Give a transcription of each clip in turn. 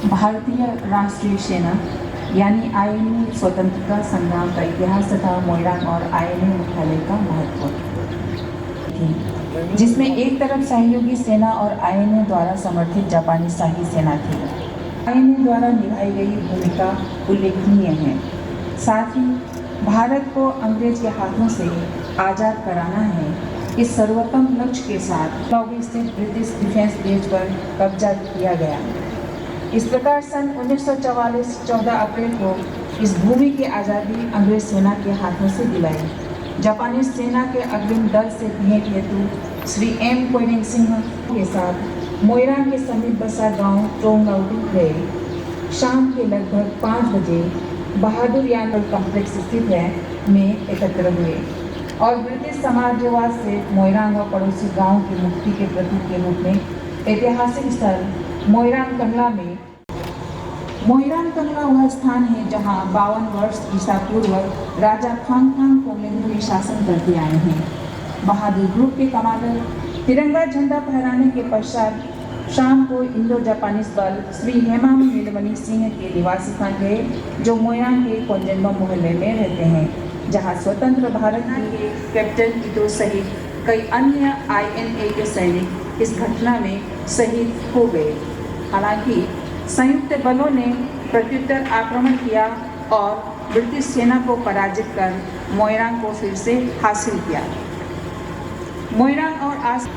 भारतीय राष्ट्रीय सेना यानी आईएनए स्वतंत्रता संग्राम का इतिहास तथा मोइरांग और आईएनए मुख्यालय का महत्व थी, जिसमें एक तरफ सहयोगी सेना और आईएनए द्वारा समर्थित जापानी शाही सेना थी। आईएनए द्वारा निभाई गई भूमिका उल्लेखनीय है। साथ ही भारत को अंग्रेज के हाथों से आज़ाद कराना है। इस सर्वोत्तम लक्ष्य के साथ लॉबी स्थित ब्रिटिश डिफेंस बेस पर कब्जा किया गया। इस प्रकार सन 1944 14 अप्रैल को इस भूमि की आज़ादी अंग्रेज सेना के हाथों से दिलाई। जापानी सेना के अग्रिम दल से भेंट हेतु श्री एम कोइरेंग सिंह के साथ मोइरांग के समीप बसा गांव टोंगाउटू गए। शाम के लगभग 5 बजे बहादुर यान कॉम्प्लेक्स स्थित है में एकत्र हुए और ब्रिटिश साम्राज्यवाद से मोइरांग और पड़ोसी गांव की मुक्ति के प्रतीक के रूप में ऐतिहासिक स्थल मोइरांग कंगला वह स्थान है जहां 52 वर्ष ईसा पूर्व राजा खांगथांग कोंगलेंग शासन करते आए हैं। बहादुर ग्रुप के कमांडर तिरंगा झंडा फहराने के पश्चात शाम को इंडो जापानीज बल श्री हेमाम नीलमणि सिंह के निवास स्थान गए, जो मोइरांग के कोंजेंबा मोहल्ले में रहते हैं, जहां स्वतंत्र भारत के कैप्टन इतो सहित कई अन्य आईएनए के सैनिक इस घटना में शहीद हो गए। हालांकि संयुक्त बलों ने प्रत्युत्तर आक्रमण किया और ब्रिटिश सेना को पराजित कर मोइरांग को फिर से हासिल किया। मोइरांग और आस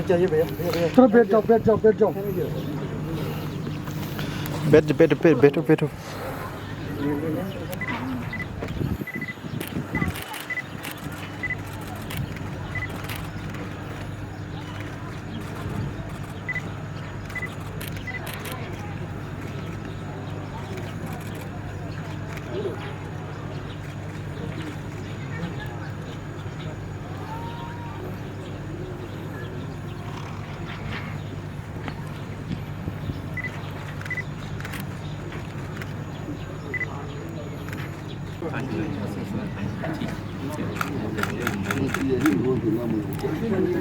चाहिए भैया थोड़ा बैठ जाओ बैठो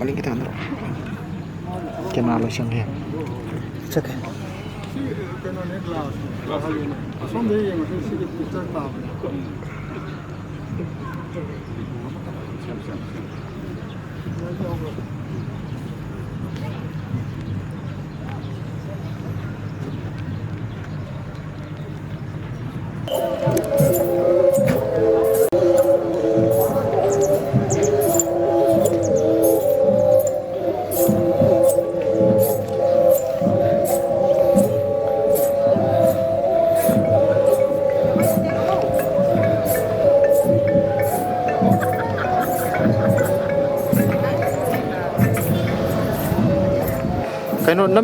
maling kita nggak taruh kenal siyang ya cek cái nó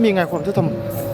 มีไงความที่ทำ